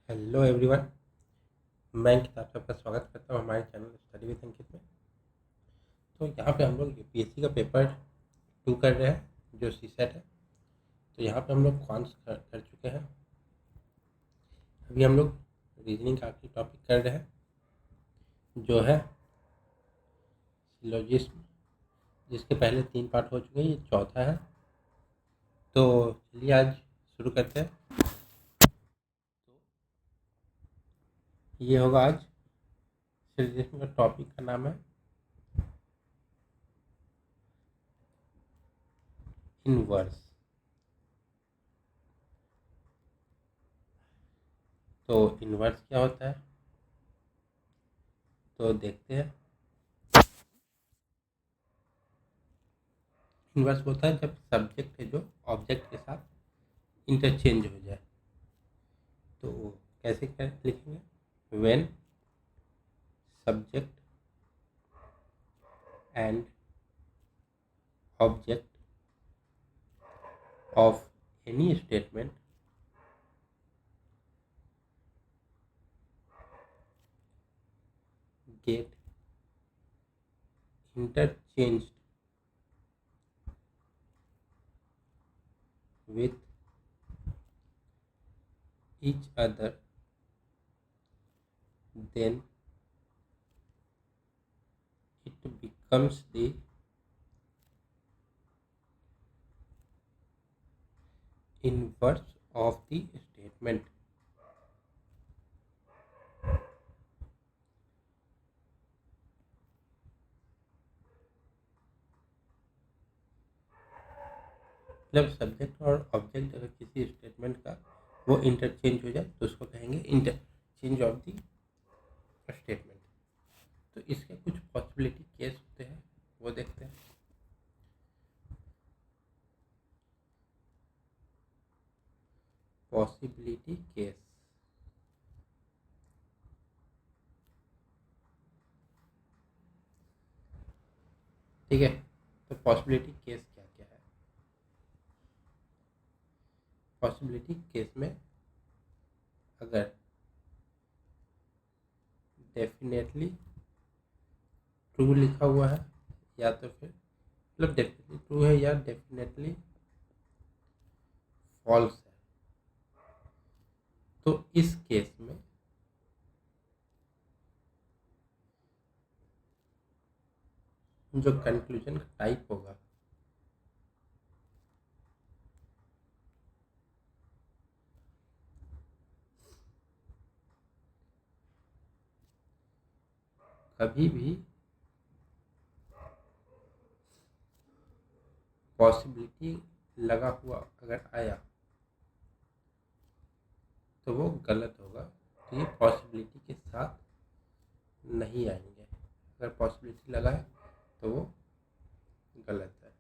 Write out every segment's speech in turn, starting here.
Hello everyone. मैं किताब से आपका स्वागत करता हूँ हमारे चैनल स्टडी विद अंकित में। तो यहाँ पे हम लोग यूपीएससी का पेपर 2 कर रहे हैं जो सीसेट है। तो यहाँ पे हम लोग कॉन्स कर चुके हैं। अभी हम लोग रीजनिंग का आखिरी टॉपिक कर रहे हैं जो है सिलोजिज्म, जिसके पहले 3 पार्ट हो चुके हैं, ये चौथा है। तो चलिए आज शुरू करते हैं। ये होगा आज सिलोजिज्म का टॉपिक का नाम है इनवर्स। तो इनवर्स क्या होता है तो देखते हैं। इन्वर्स होता है जब सब्जेक्ट है जो ऑब्जेक्ट के साथ इंटरचेंज हो जाए। तो कैसे क्या लिखेंगे? When subject and object of any statement get interchanged with each other, then it becomes the inverse of the statement। मतलब सब्जेक्ट और ऑब्जेक्ट अगर किसी स्टेटमेंट का वो इंटरचेंज हो जाए तो उसको कहेंगे इंटरचेंज ऑफ द स्टेटमेंट। तो इसके कुछ पॉसिबिलिटी केस होते हैं, वो देखते हैं। पॉसिबिलिटी केस, ठीक है। तो पॉसिबिलिटी केस क्या क्या है? पॉसिबिलिटी केस में अगर डेफिनेटली ट्रू लिखा हुआ है या तो फिर मतलब डेफिनेटली ट्रू है या डेफिनेटली फॉल्स है, तो इस केस में जो कंक्लूजन का टाइप होगा कभी भी पॉसिबिलिटी लगा हुआ अगर आया तो वो गलत होगा। तो ये पॉसिबिलिटी के साथ नहीं आएंगे। अगर पॉसिबिलिटी लगा है तो वो गलत है।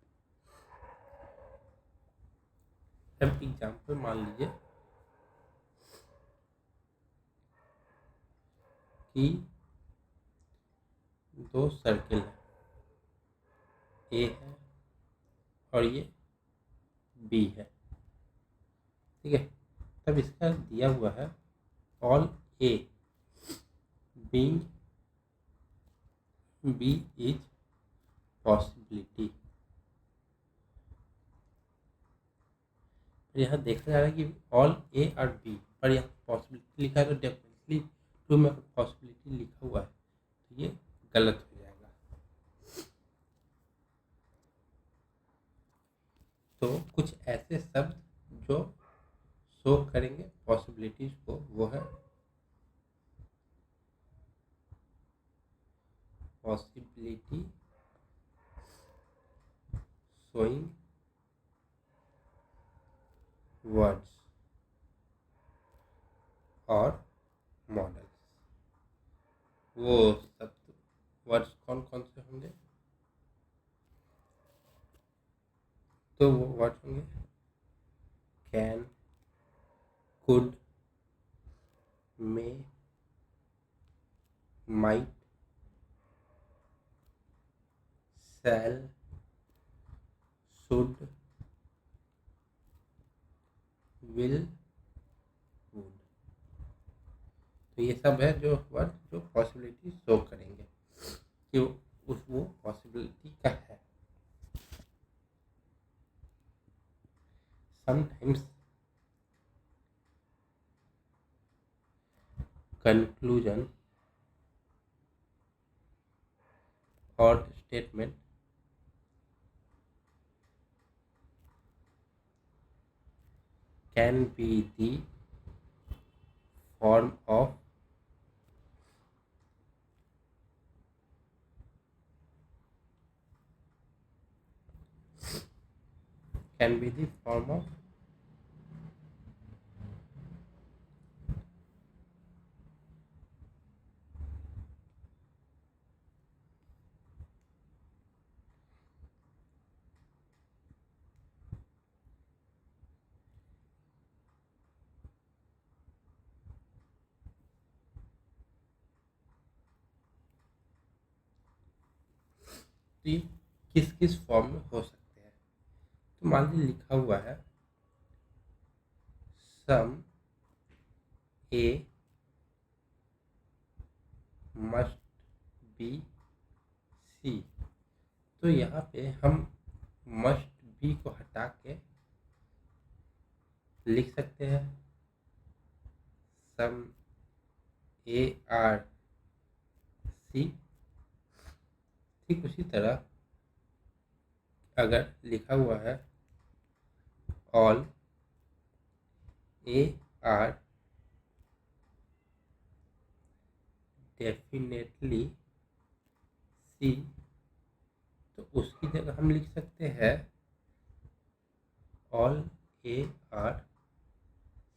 अब एग्जाम्पल मान लीजिए कि 2 सर्किल है, ए है और ये बी है, ठीक है। तब इसका दिया हुआ है all A being B is possibility. यहाँ देखा जा रहा है कि ऑल ए और बी पर यहाँ पॉसिबिलिटी लिखा है, तो डेफिनेटली ट्रू में पॉसिबिलिटी लिखा हुआ है तो ये गलत हो जाएगा। तो कुछ ऐसे शब्द जो शो करेंगे पॉसिबिलिटीज को वो है पॉसिबिलिटी शोइंग वर्ड्स और मॉडल्स। वो शब्द वर्ड्स कौन कौन से होंगे? तो वो वर्ड्स होंगे can, could, may, might, shall, should, will, would. तो ये सब है जो वर्ड जो पॉसिबिलिटी शो करेंगे कि वो पॉसिबिलिटी का है। समटाइम्स कंक्लूजन और statement can be the form of can be the form of तो ये किस किस फॉर्म में हो सकते हैं। तो मान लीजिए लिखा हुआ है some A must be C. तो यहाँ पे हम मस्ट बी को हटा के लिख सकते हैं सम ए आर सी। ठीक उसी तरह अगर लिखा हुआ है ऑल ए आर डेफिनेटली सी, तो उसकी जगह हम लिख सकते हैं ऑल ए आर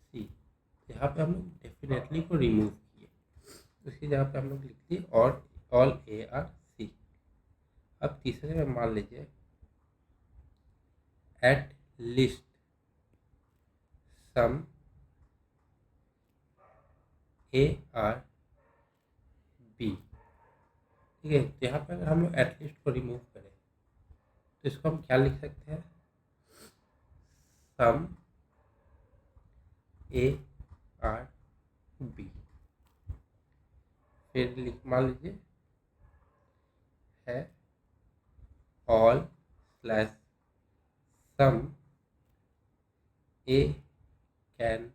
सी। यहाँ पे हम लोग डेफिनेटली को रिमूव किए, उसकी जगह पे हम लोग लिख दिए और ऑल ए आर सी। अब तीसरे में मान लीजिए at least some A are B. ठीक है, तो यहाँ पे अगर हम लोग एटलीस्ट को रिमूव करें तो इसको हम क्या लिख सकते हैं सम ए आर बी। फिर लिख मान लीजिए है all slash some A can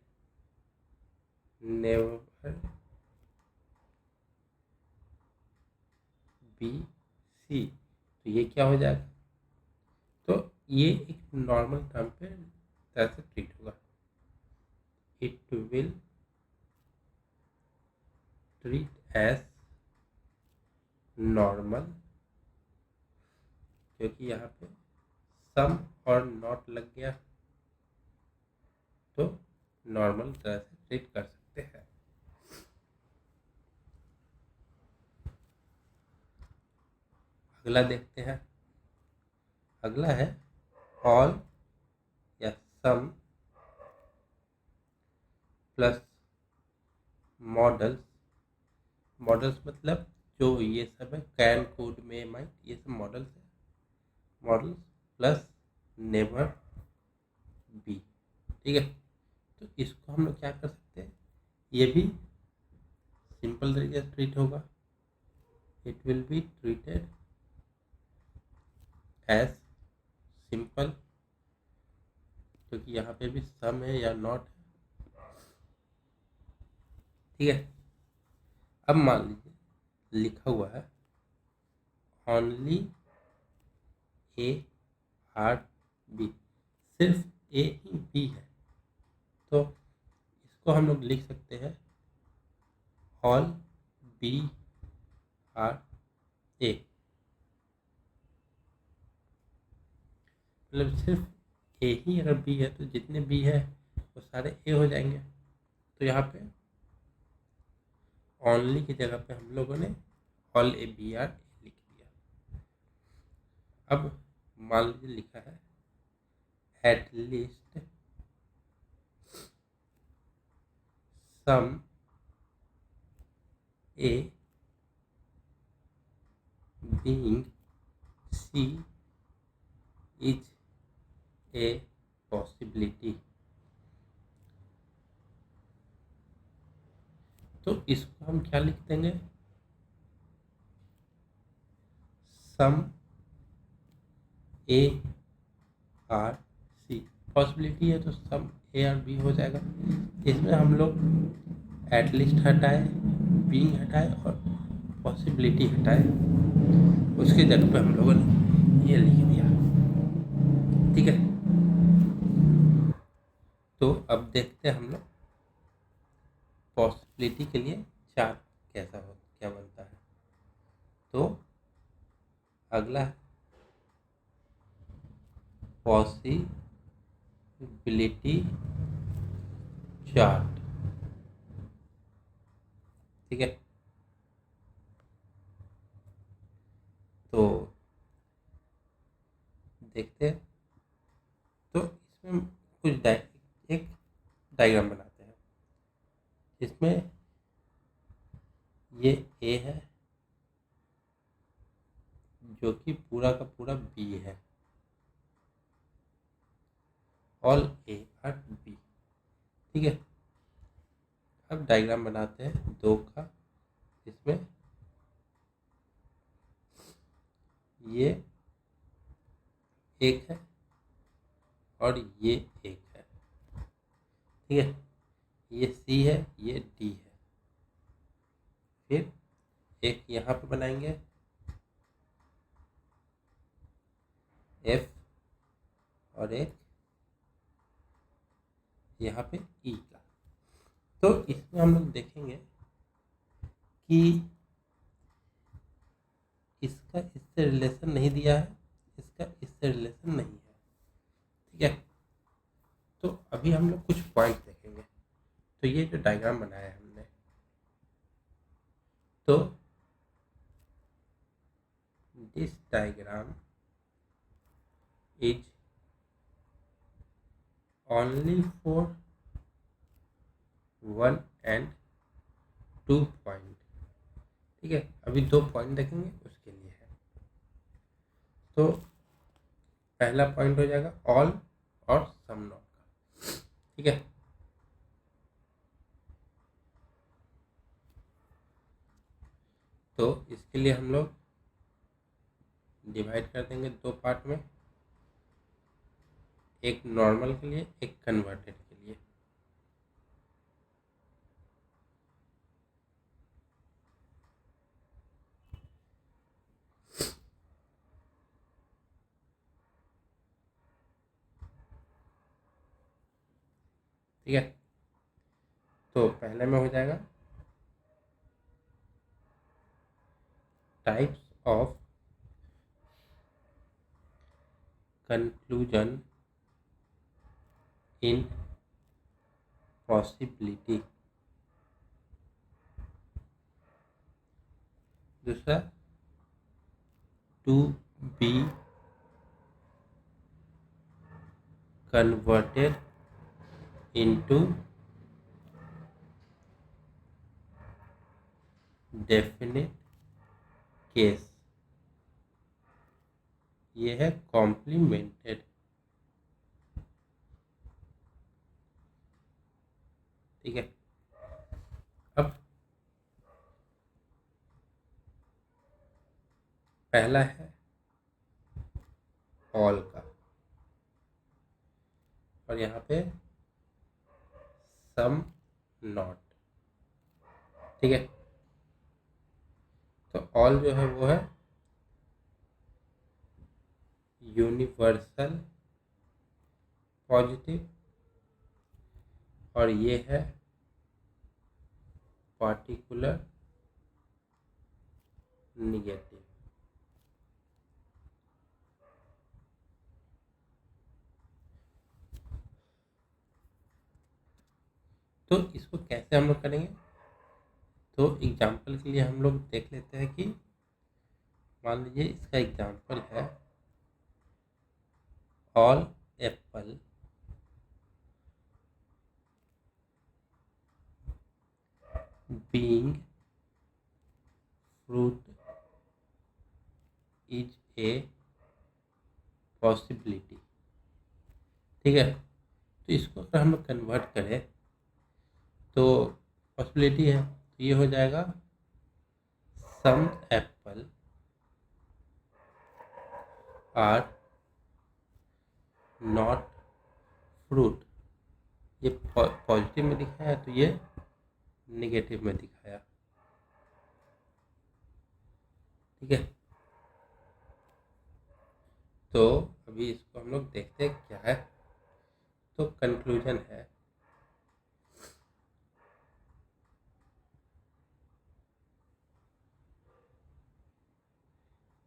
never be C. तो ये क्या हो जाएगा, तो ये एक नॉर्मल टर्म पे तरह से ट्रीट होगा। It will treat as normal, क्योंकि यहाँ पे सम और नॉट लग गया तो नॉर्मल तरह से ट्रीट कर सकते हैं। अगला देखते हैं। अगला है ऑल या सम प्लस मॉडल्स। मॉडल्स मतलब जो ये सब है कैन कोड में माइट, ये सब मॉडल्स है। Models plus never be. ठीक है, तो इसको हम लोग क्या कर सकते हैं, ये भी सिंपल तरीके से ट्रीट होगा। It will be treated as simple, क्योंकि यहाँ पे भी सम है या नॉट है। ठीक है, अब मान लीजिए लिखा हुआ है ओनली ए आर बी, सिर्फ ए ही बी है, तो इसको हम लोग लिख सकते हैं ऑल बी आर ए। मतलब सिर्फ ए ही अगर बी है तो जितने बी है वो सारे ए हो जाएंगे। तो यहाँ पे ओनली की जगह पे हम लोगों ने ऑल ए बी आर लिख दिया। अब मान लीजिए लिखा है at least some A being C is a possibility. तो इसको हम क्या लिख देंगे, सम ए आर सी। पॉसिबिलिटी है तो सम ए आर बी हो जाएगा। इसमें हम लोग एटलीस्ट हटाए, बीइंग हटाए और पॉसिबिलिटी हटाए, उसकी जगह पे हम लोगों ने ये लिख दिया। ठीक है, तो अब देखते हैं हम लोग पॉसिबिलिटी के लिए चार्ट क्या बनता है। तो अगला पॉसिबिलिटी चार्ट। ठीक है, तो देखते हैं। तो इसमें कुछ एक डायग्राम बनाते हैं। इसमें ये ए है जो कि पूरा का पूरा बी है, ऑल ए आर बी। ठीक है, अब डायग्राम बनाते हैं दो का। इसमें ये एक है और ये एक है। ठीक है, ये सी है, ये डी है। फिर एक यहाँ पे बनाएंगे एफ और एक यहाँ पे ई का। तो इसमें हम लोग देखेंगे कि इसका इससे रिलेशन नहीं दिया है, इसका इससे रिलेशन नहीं है। ठीक है, तो अभी हम लोग कुछ पॉइंट देखेंगे। तो ये जो डायग्राम बनाया है हमने, तो this diagram is only for 1 and 2 point. ठीक है, अभी 2 पॉइंट देखेंगे उसके लिए है। तो पहला पॉइंट हो जाएगा ऑल और सम नॉट का। ठीक है, तो इसके लिए हम लोग डिवाइड कर देंगे 2 पार्ट में, एक नॉर्मल के लिए, एक कन्वर्टेड के लिए। ठीक है, तो पहले में हो जाएगा types of conclusion in possibility. दूसरा to be converted into definite case, ये है कॉम्प्लीमेंटेड। ठीक है, अब पहला है ऑल का, और यहाँ पे सम नॉट। ठीक है, तो ऑल जो है वो है यूनिवर्सल पॉजिटिव, और ये है पार्टिकुलर निगेटिव। तो इसको कैसे हम लोग करेंगे, तो एग्जाम्पल के लिए हम लोग देख लेते हैं कि मान लीजिए इसका एग्जाम्पल है all Apple being fruit is a possibility. ठीक है, तो इसको अगर हम लोग कन्वर्ट करें तो पॉसिबिलिटी है, तो ये हो जाएगा सम एप्पल आर नॉट फ्रूट। ये पॉजिटिव में दिखाया तो ये नेगेटिव में दिखाया। ठीक है, तो अभी इसको हम लोग देखते हैं क्या है। तो कंक्लूजन है,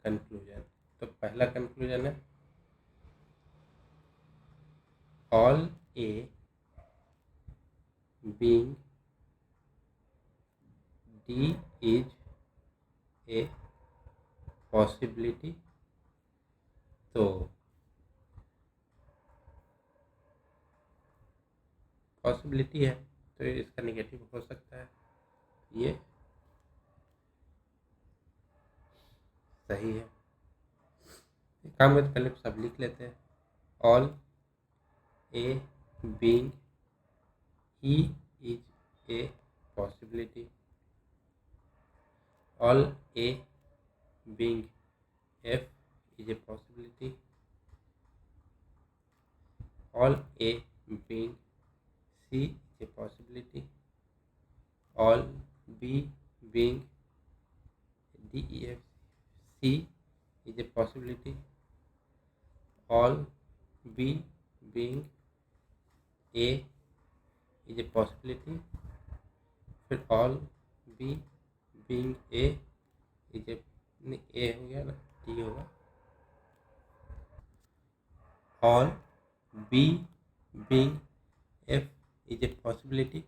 कंक्लूजन तो पहला कंक्लूजन है all A being D is a possibility. तो पॉसिबिलिटी है तो इसका नेगेटिव हो सकता है, ये सही है। एक काम करते पहले सब लिख लेते हैं। All A being E is a possibility, all A being F is a possibility, all A being C is a possibility, all B being D, E, F, C is a possibility, all B being A is a possibility, फिर all B being A is a, नहीं A हो गया ना, D होगा, all B being F is a possibility।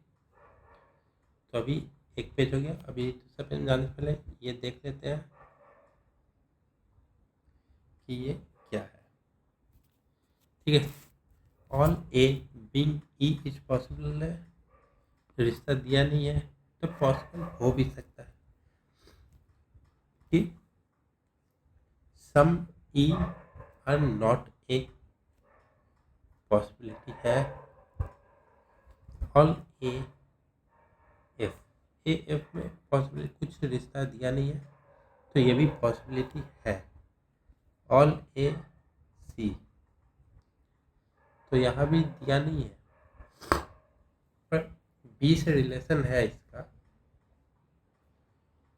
तो अभी एक page हो गया। अभी दूसरा पेज जाने से पहले ये देख लेते हैं कि ये क्या है। ठीक है, all A being E is possible है, रिश्ता दिया नहीं है तो पॉसिबल हो भी सकता है कि some E are not A possibility है, ऑल ए एफ में पॉसिबिलिटी कुछ रिश्ता दिया नहीं है तो ये भी पॉसिबिलिटी है, ऑल ए सी तो यहाँ भी दिया नहीं है पर बी से रिलेशन है इसका,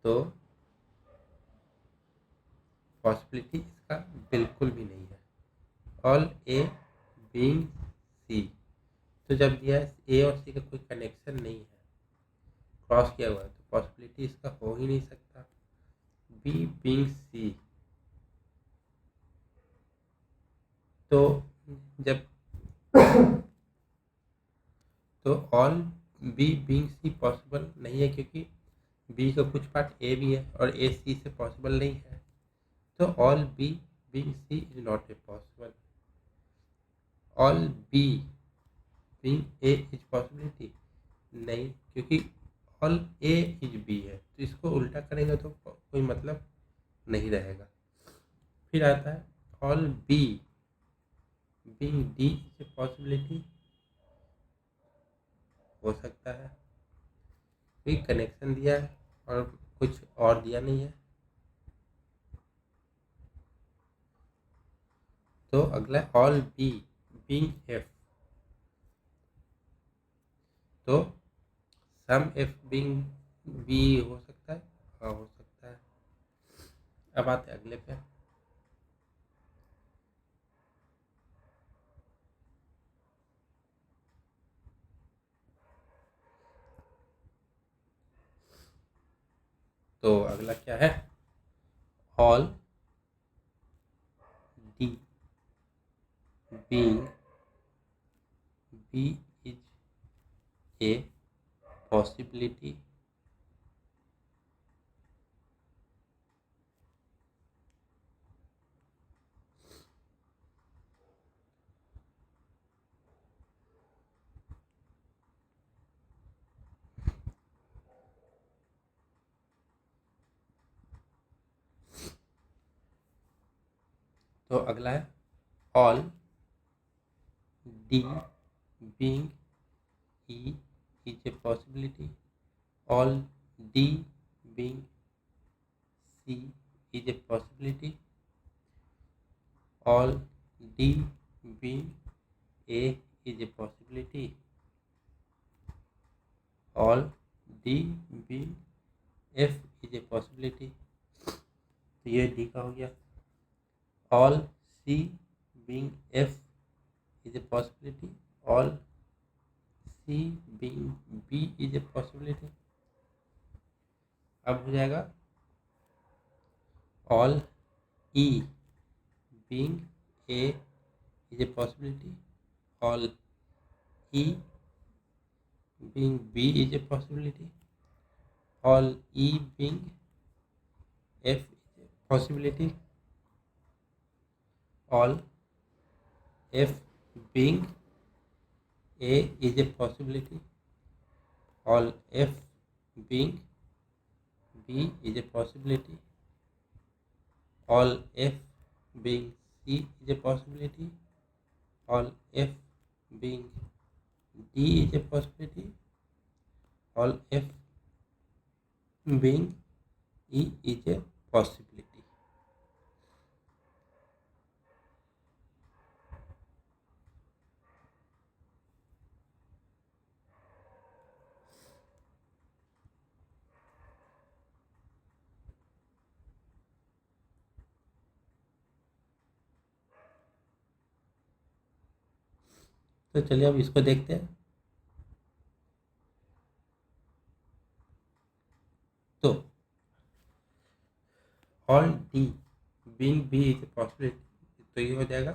तो पॉसिबिलिटी इसका बिल्कुल भी नहीं है। ऑल ए बीइंग सी तो जब दिया है ए और सी का कोई कनेक्शन नहीं है, क्रॉस किया हुआ है, तो पॉसिबिलिटी इसका हो ही नहीं सकता। बी बीइंग सी तो जब तो all B being C possible नहीं है क्योंकि बी का कुछ पार्ट ए भी है और ए सी से पॉसिबल नहीं है, तो all B being C is not a possible. All B being A is possibility नहीं, क्योंकि ऑल ए इज बी है तो इसको उल्टा करेंगे तो कोई मतलब नहीं रहेगा। फिर आता है all B being D is a possibility, हो सकता है कोई कनेक्शन दिया है और कुछ और दिया नहीं है। तो अगला ऑल बी बीइंग एफ, तो सम एफ बीइंग बी हो सकता है, हाँ हो सकता है। अब आते हैं अगले पे, तो अगला क्या है, all D being B is a possibility, तो अगला है all D being E is a possibility, all D being C is a possibility. All D being A is a possibility. All D being F is a possibility. तो ये D का हो गया. All C being F is a possibility. All C being B is a possibility. अब हो जाएगा all E being A is a possibility. All E being B is a possibility. All E being F is a possibility. All F being A is a possibility. All F being B is a possibility. All F being C is a possibility. All F being D is a possibility. All F being E is a possibility. तो चलिए अब इसको देखते हैं. तो all D being B is a possibility, तो ये हो जाएगा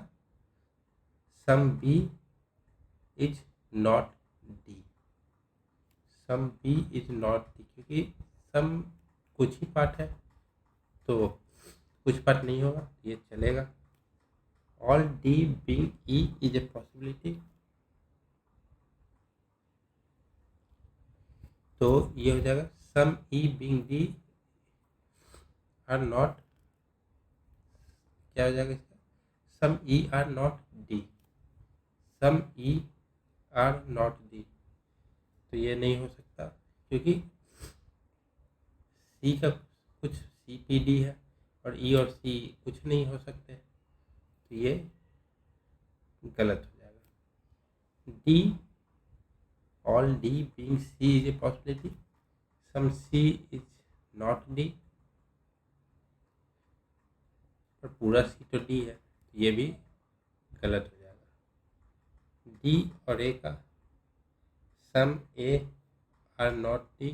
some B is not D. Some B is not D, क्योंकि सम कुछ ही पार्ट है तो कुछ पार्ट नहीं होगा, ये चलेगा. All D being E is a possibility, तो ये हो जाएगा some E being D are not, क्या हो जाएगा इसका, some E are not D. Some E are not D, तो ये नहीं हो सकता क्योंकि सी का कुछ सी पी डी है और ई और सी कुछ नहीं हो सकते, तो ये गलत हो जाएगा. D all D being C is a possibility, some C is not D, पर पूरा सी तो डी है, तो ये भी गलत हो जाएगा. डी और ए का सम ए आर नॉट डी,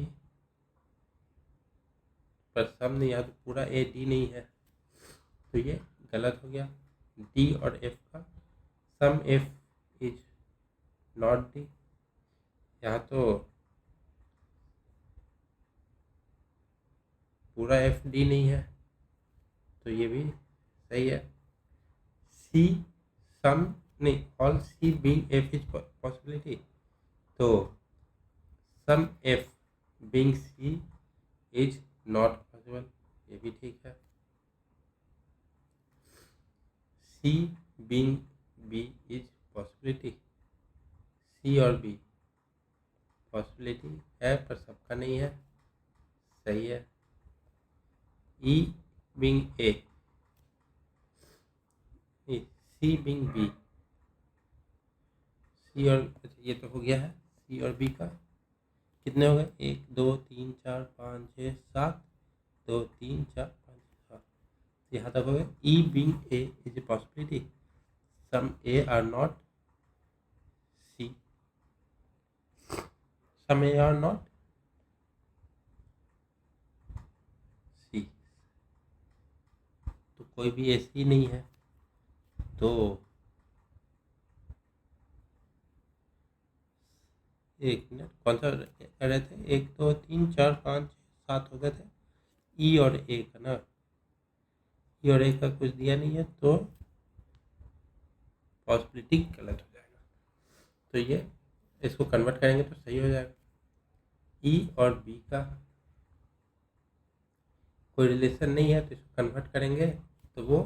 पर सम नहीं है तो पूरा ए डी नहीं है, तो ये गलत हो गया. डी और एफ का सम एफ इज नॉट डी, यहाँ तो पूरा एफ डी नहीं है, तो ये भी सही है. सी सम नहीं, all C being F is possibility, तो some F being C is not possible, ये भी ठीक है. C being B is possibility, C और बी पॉसिबिलिटी है पर सबका नहीं है, सही है. E being A, C being B, C और ये तो हो गया है. सी और बी का कितने हो गए, 1 2 3 4 5 6 7, 2 3 4 5 7, यहाँ तक हो गए. E being A is a possibility, some A are not C, some A are not C, तो कोई भी ऐसी नहीं है, तो एक मिनट कौन सा कह रहे थे, 1 2 3 4 5 6 7 हो गए थे. ई और ए का ना, ई और ए का कुछ दिया नहीं है, तो पॉसिबिलिटी गलत हो जाएगा. तो ये इसको कन्वर्ट करेंगे तो सही हो जाएगा. ई और बी का कोई रिलेशन नहीं है, तो इसको कन्वर्ट करेंगे तो वो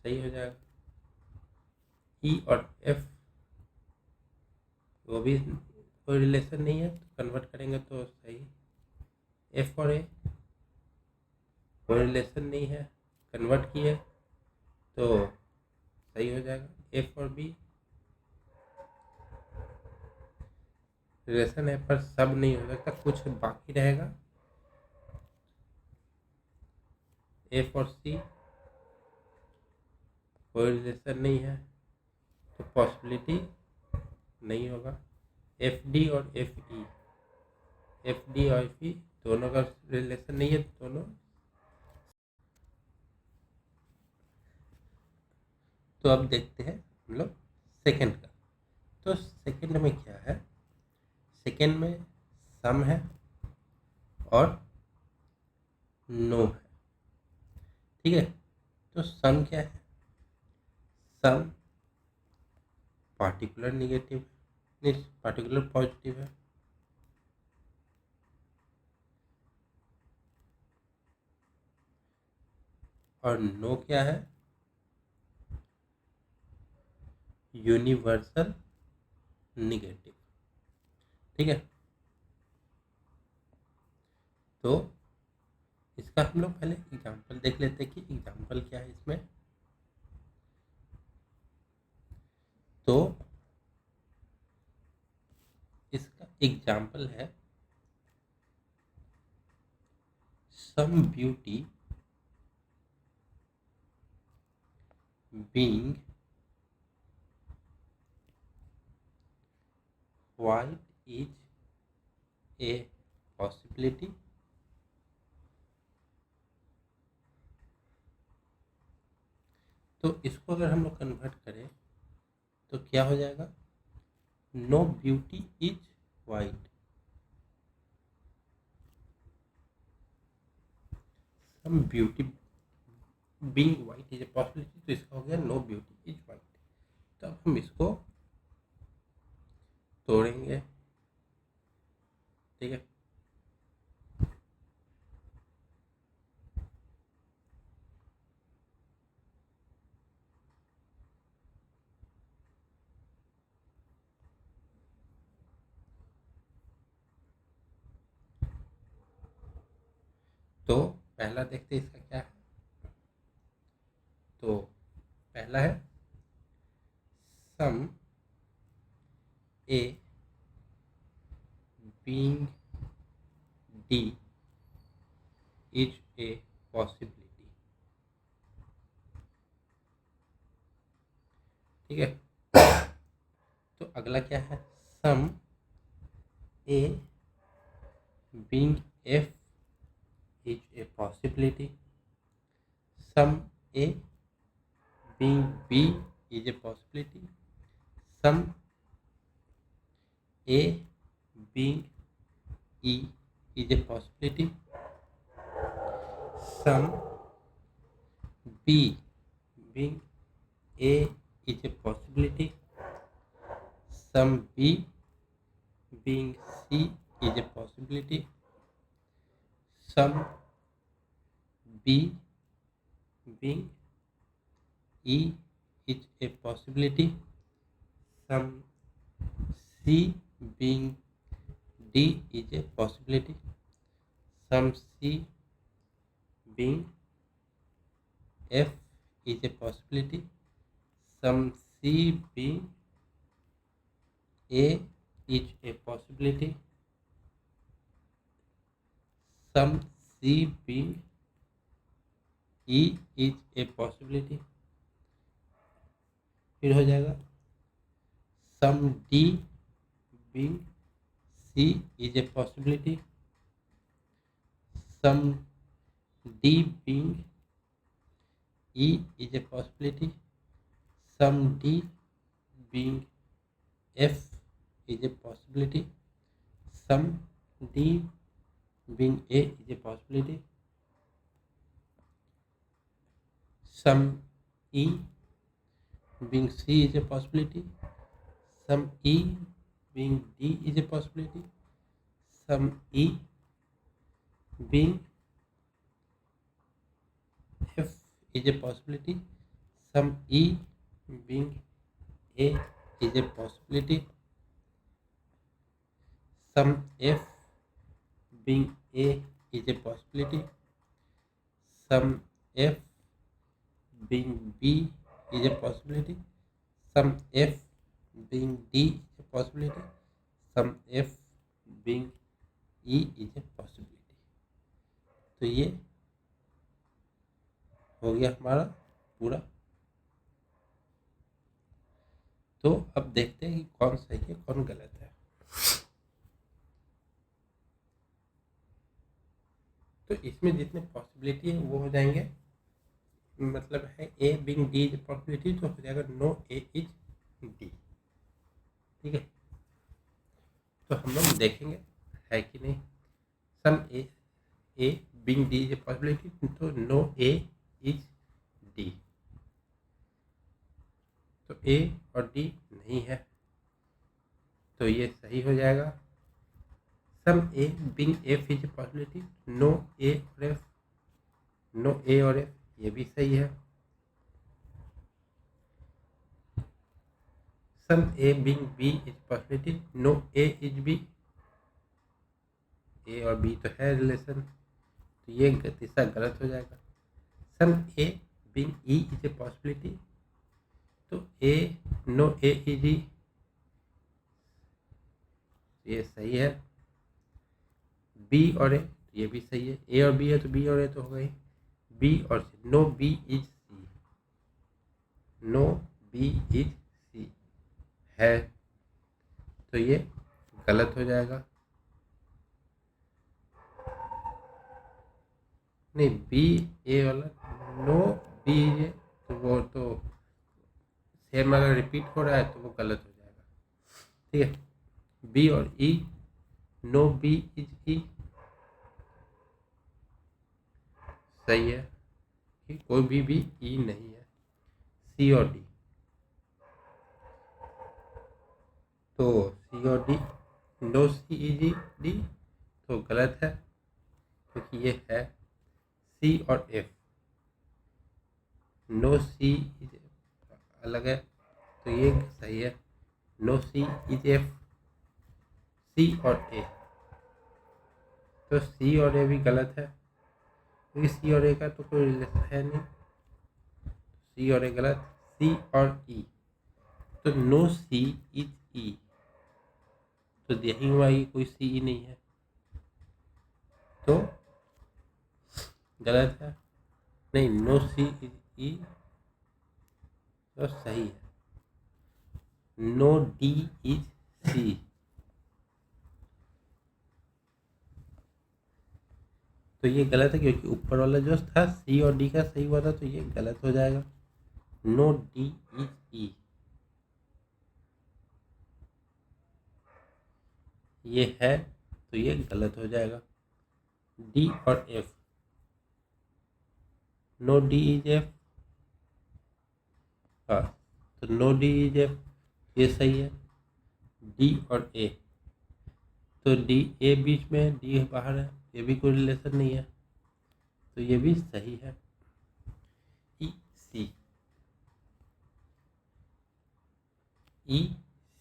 सही हो जाएगा. ई और एफ वो भी कोई रिलेशन नहीं है, तो कन्वर्ट करेंगे तो सही एफ और ए कोई रिलेशन नहीं है, कन्वर्ट किए तो सही हो जाएगा। एफ और बी रिलेशन है पर सब नहीं हो सकता, कुछ बाकी रहेगा। एफ और सी कोई रिलेशन नहीं है तो पॉसिबिलिटी नहीं होगा। एफ डी और एफ ई, एफ डी और एफ ई दोनों का रिलेशन नहीं है, दोनों। तो अब देखते हैं हम लोग सेकेंड का। तो सेकेंड में क्या है, सेकेंड में सम है और नो है, ठीक है। तो सम क्या है, सम पार्टिकुलर निगेटिव नहीं पार्टिकुलर पॉजिटिव है, और नो क्या है, यूनिवर्सल निगेटिव, ठीक है। तो इसका हम लोग पहले एग्जांपल देख लेते हैं कि एग्जांपल क्या है इसमें। तो इसका एग्जांपल है some beauty being white is a possibility, तो इसको अगर हम लोग कन्वर्ट करें तो क्या हो जाएगा, no beauty is white, some beauty being white is a possibility, तो इसका हो गया नो ब्यूटी इज वाइट। तो अब हम इसको तोड़ेंगे, ठीक है। तो पहला देखते हैं इसका क्या है। तो पहला है some A being D is a possibility, ठीक है। तो अगला क्या है, some A being F is a possibility, some A being B is a possibility, some A being E is a possibility, some B being A is a possibility, some B being C is a possibility, some B being E is a possibility, sum C being D is a possibility, sum C being F is a possibility, sum C being A is a possibility, sum C being E is a possibility। फिर हो जाएगा some D being C is a possibility, some D being E is a possibility, some D being F is a possibility, some D being A is a possibility, some E being C is a possibility, some E being D is a possibility, some E being F is a possibility, some E being A is a possibility, some F being A is a possibility. Some F being B is a possibility. Some F being D is a possibility. Some F being E is a possibility. तो ये हो गया हमारा पूरा। तो अब देखते हैं कि कौन सही है कौन गलत है। तो इसमें जितने पॉसिबिलिटी है वो हो जाएंगे, मतलब है ए बिंग डी इज पॉसिबिलिटी, तो हो जाएगा नो ए इज डी। ठीक है, तो हम लोग देखेंगे है कि नहीं। सम A Bing D is possibility, तो नो ए इज डी, तो ए और डी नहीं है, तो ये सही हो जाएगा। Some A being F is possibility, no A और एफ, नो ए और एफ, ये भी सही है। Some A being B is possibility, no A is B, A और बी तो है रिलेशन, तो ये तीसरा गलत हो जाएगा। Some A being E is a possibility, तो ए नो ए इज ई, ये सही है। बी और ए, ये भी सही है। ए और बी है तो बी और ए तो हो गई। बी और C, no B is C, no B is C है, तो ये गलत हो जाएगा। नहीं, बी ए वाला नो बी इज ए, तो वो तो सेम अगर रिपीट हो रहा है तो वो गलत हो जाएगा। ठीक है, बी और ई, नो बी इज ई, सही है कि कोई भी ई नहीं है। सी और डी, तो सी और D, no C is D, तो गलत है क्योंकि ये है सी और एफ। नो सी इज अलग है, तो ये सही है। नो सी इज एफ, सी और ए, तो सी और ए भी गलत है क्योंकि सी और ए का तो कोई रिलेशन है नहीं, सी और ए गलत। सी और ई, तो नो सी इज ई, तो यही हुआ कि कोई सी ई नहीं है, तो गलत है। नहीं, नो सी इज ई तो सही है। नो डी इज सी, तो ये गलत है क्योंकि ऊपर वाला जो था सी और डी का सही हुआ था, तो ये गलत हो जाएगा। नो डी इज ई, ये है तो ये गलत हो जाएगा। डी और F, no D is F, हाँ, तो नो डी इज एफ, ये सही है। डी और ए, तो डी ए बीच में, डी बाहर है, ये भी कोई रिलेशन नहीं है, तो ये भी सही है। ई सी, ई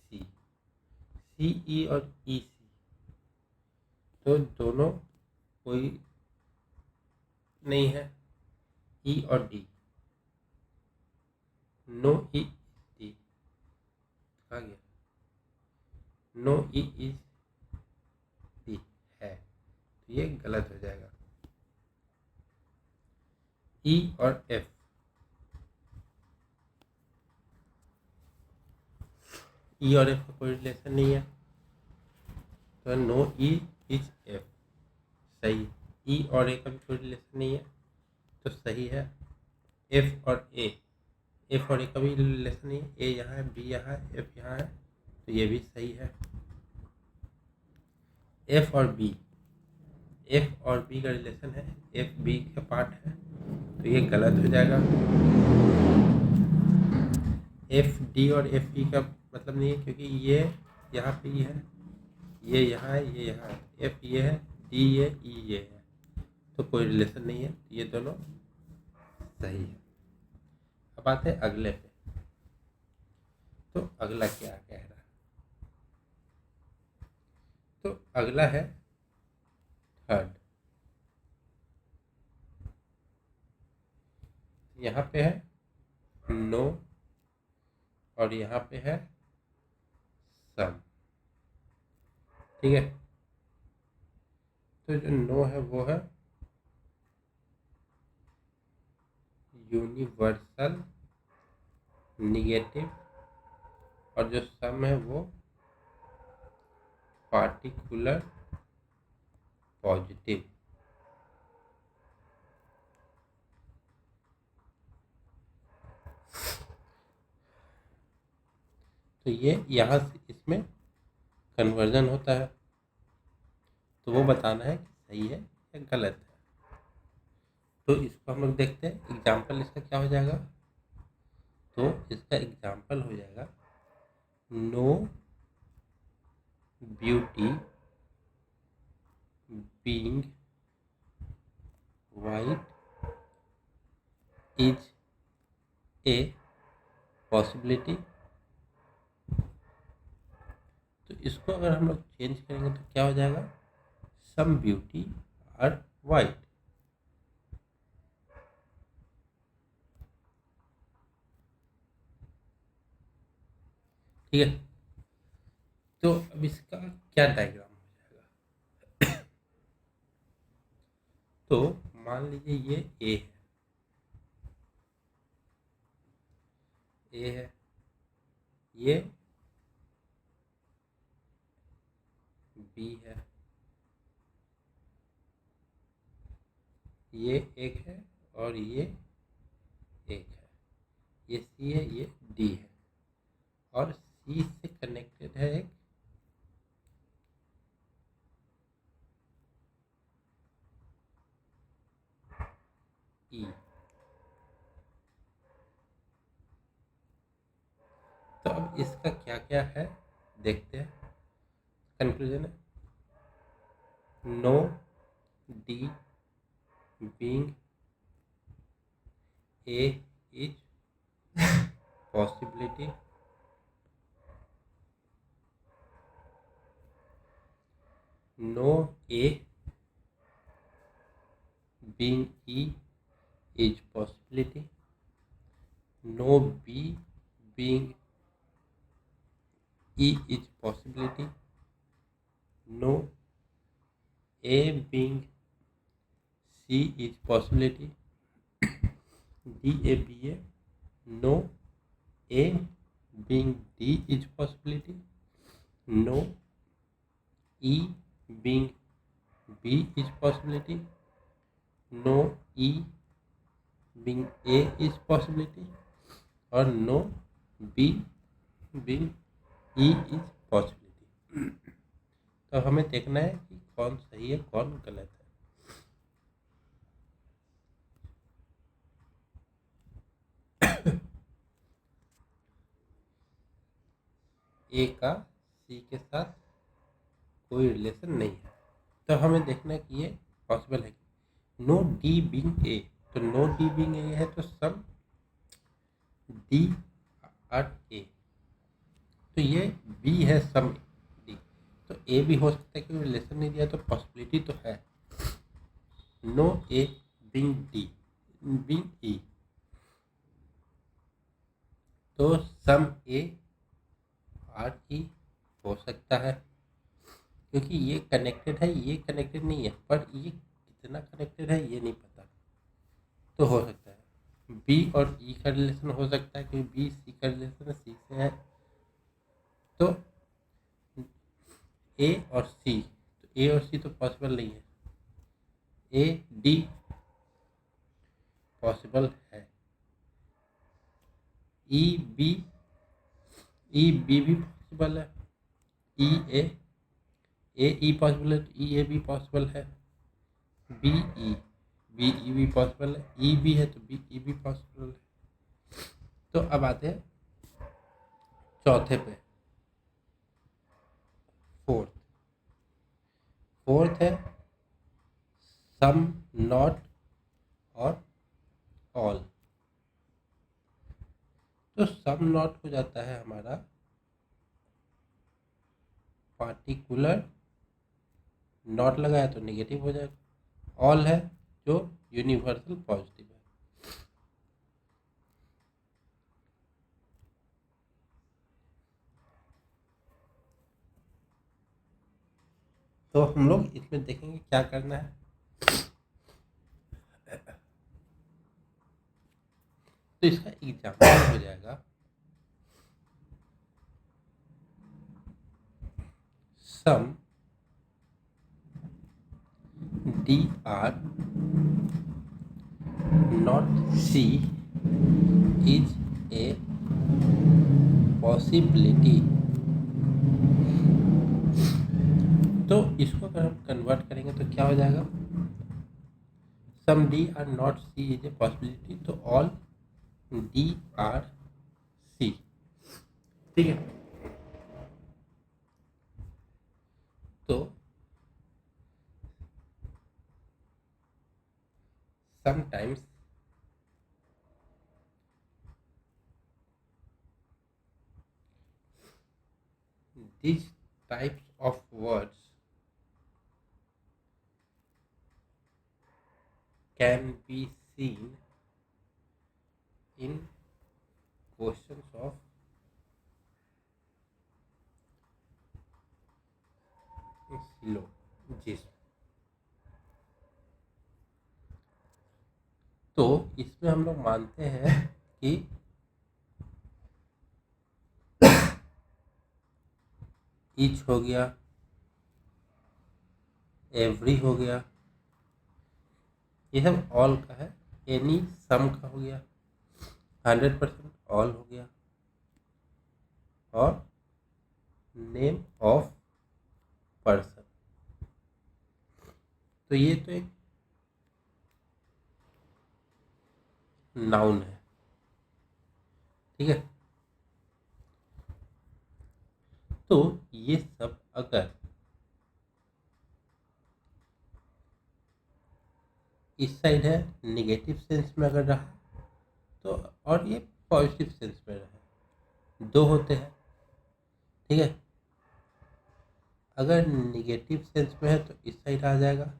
सी, सी ई और ई सी, तो दोनों कोई नहीं है। ई और डी, नो ई डी, कहा गया, नो ई इज डी है, तो ये गलत हो जाएगा। ई और एफ, ई और एफ का कोई रिलेशन नहीं है, तो नो ई इज एफ, सही। ई और ए का भी कोई रिलेशन नहीं है, तो सही है। एफ और ए, एफ और ए का भी रिलेशन नहीं है, ए यहाँ है, बी यहाँ है, एफ यहाँ है, तो ये भी सही है। एफ और बी, एफ और बी का रिलेशन है, एफ बी का पार्ट है, तो ये गलत हो जाएगा। एफ डी और एफ ई का मतलब नहीं है क्योंकि ये यहाँ पे ही है, ये यहाँ है, ये यहाँ है, एफ ये है, डी ये, ई ये है, तो कोई रिलेशन नहीं है, ये दोनों सही है। अब आते हैं अगले पे, तो अगला क्या कह रहा है। तो अगला है थर्ड, यहाँ पे है नो और यहाँ पे है सम। ठीक है, तो जो नो है वो है यूनिवर्सल निगेटिव और जो सम है वो पार्टिकुलर पॉजिटिव। तो ये यहाँ से इसमें कन्वर्जन होता है, तो वो बताना है कि सही है या गलत है। तो इसको हम लोग देखते हैं एग्जाम्पल इसका क्या हो जाएगा। तो इसका एग्जाम्पल हो जाएगा no beauty being white is a possibility. तो इसको अगर हम लोग चेंज करेंगे तो क्या हो जाएगा, सम ब्यूटी आर वाइट। ठीक है, तो अब इसका क्या डायग्राम हो जाएगा। तो मान लीजिए ये ए है, ये बी है, ये एक है और ये एक है, ये सी है, ये डी है और सी से कनेक्टेड है एक ई। तो अब इसका क्या क्या है देखते हैं। कंक्लूजन है no D being A is possibility, no A being E is possibility, no B being E is possibility, no A being C is possibility, DABA, no A being D is possibility, no E being B is possibility, no E being A is possibility और no B being E is possibility। तो हमें देखना है कि कौन सही है कौन गलत है। ए का सी के साथ कोई रिलेशन नहीं है, तो हमें देखना है कि ये पॉसिबल है। नो डी बीइंग ए, तो नो डी बीइंग ए है तो सम डी आर ए, तो ये बी है सम डी, तो ए भी हो सकता है कि रिलेशन नहीं दिया तो पॉसिबिलिटी तो है। No A being D being E, तो सम ए आर ई हो सकता है क्योंकि ये कनेक्टेड है, ये कनेक्टेड नहीं है, पर ये कितना कनेक्टेड है ये नहीं पता, तो हो सकता है। बी और ई का रिलेशन हो सकता है क्योंकि बी सी का रिलेशन सी से है, तो ए और सी, तो ए और सी तो पॉसिबल नहीं है, ए डी पॉसिबल है, ई बी भी पॉसिबल है, ई ए पॉसिबल है, ई ए भी पॉसिबल है, बी ई भी पॉसिबल है, ई बी है तो बी ई भी पॉसिबल है। तो अब आते हैं चौथे पे, फोर्थ है सम नॉट और ऑल। तो सम नॉट हो जाता है हमारा पार्टिकुलर, नॉट लगाया तो नेगेटिव हो जाएगा, ऑल है जो यूनिवर्सल पॉजिटिव है। तो हम लोग इसमें देखेंगे क्या करना है। तो इसका एग्जाम्पल हो जाएगा some D are not C is a possibility. तो इसको अगर हम कन्वर्ट करेंगे तो क्या हो जाएगा, some D are not C is a possibility, तो ऑल डी आर सी। ठीक है, तो sometimes these types of words can be seen in questions of syllogism। तो इसमें हम लोग मानते हैं कि ईच हो गया, एवरी हो गया, ये सब ऑल का है। एनी सम का हो गया, 100% ऑल हो गया, और नेम ऑफ पर्सन। तो ये तो एक नाउन है, ठीक है। तो ये सब अगर इस साइड है निगेटिव सेंस में अगर रहा तो, और ये पॉजिटिव सेंस में रहा, दो होते हैं, ठीक है। अगर निगेटिव सेंस में है तो इस साइड आ जाएगा,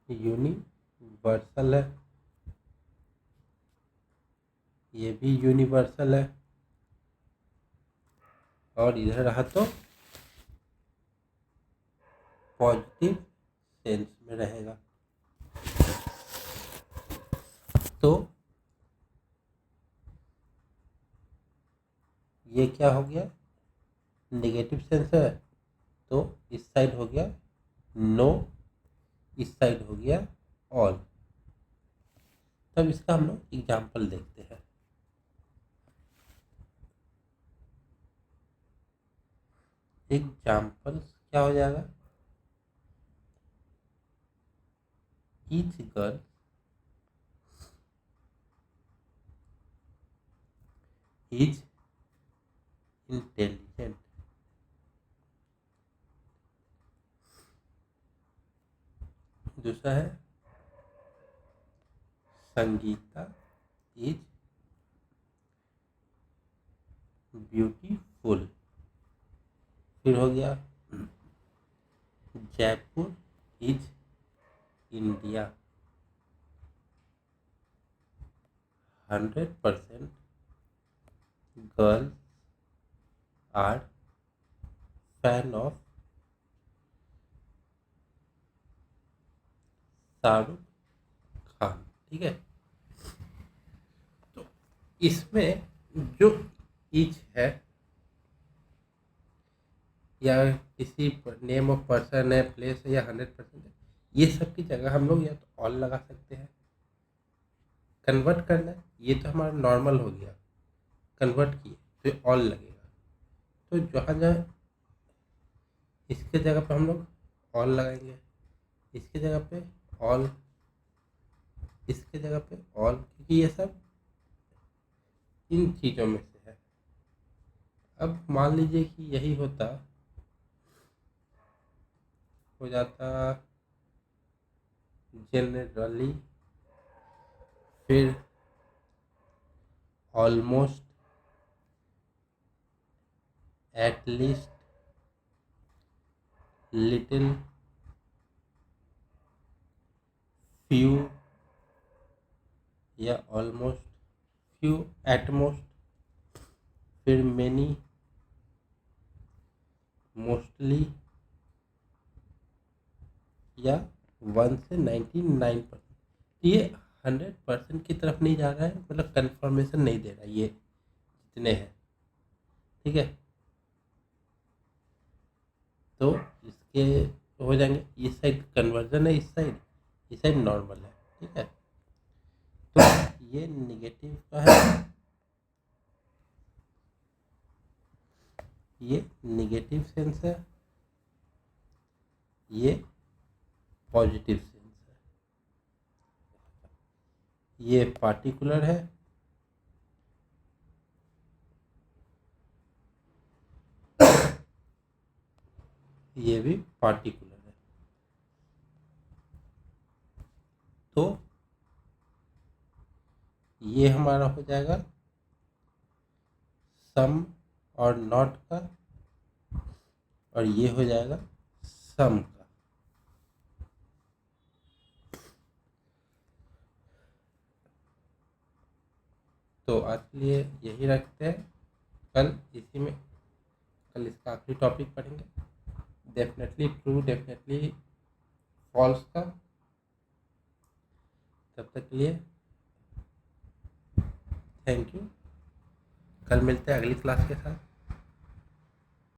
यूनिवर्सल है, ये भी यूनिवर्सल है, और इधर रहा तो पॉजिटिव सेंस में रहेगा। तो ये क्या हो गया, नेगेटिव सेंस है तो इस साइड हो गया नो, इस साइड हो गया ऑल। तब इसका हम लोग एग्जाम्पल देखते हैं। एग्जाम्पल क्या हो जाएगा, ईच गर्ल इज इंटेलिजेंट। दूसरा है संगीता इज ब्यूटीफुल। फिर हो गया Jaipur is India. 100% girls are fan of Shahrukh Khan, ठीक है। तो इसमें जो ईच है या किसी नेम ऑफ पर्सन है, प्लेस है, या 100% है, ये सब की जगह हम लोग या तो ऑल लगा सकते हैं। कन्वर्ट करना है, ये तो हमारा नॉर्मल हो गया, कन्वर्ट किए तो ऑल लगेगा। तो जहाँ जहाँ इसके जगह पे हम लोग ऑल लगाएंगे, इसके जगह पे ऑल, इसके जगह पे ऑल, क्योंकि ये सब इन चीज़ों में से है। अब मान लीजिए कि यही होता, हो जाता जनरली, फिर ऑलमोस्ट, एटलीस्ट, लिटिल, फ्यू, या ऑलमोस्ट फ्यू, एटमोस्ट, फिर मेनी, मोस्टली, या 1 से 99%। ये 100% की तरफ नहीं जा रहा है, मतलब कंफर्मेशन नहीं दे रहा है ये जितने हैं, ठीक है। तो इसके हो जाएंगे, इस साइड कन्वर्जन है, इस साइड नॉर्मल है, ठीक है। तो ये निगेटिव का है, ये निगेटिव सेंस है, ये पॉजिटिव सेंस है, ये पार्टिकुलर है, ये भी पार्टिकुलर है। तो ये हमारा हो जाएगा सम और नॉट का, और ये हो जाएगा सम का। तो आज के लिए यही रखते हैं, कल इसका आखिरी टॉपिक पढ़ेंगे, डेफिनेटली ट्रू, डेफिनेटली फॉल्स का। तब तक के लिए थैंक यू। कल मिलते हैं अगली क्लास के साथ।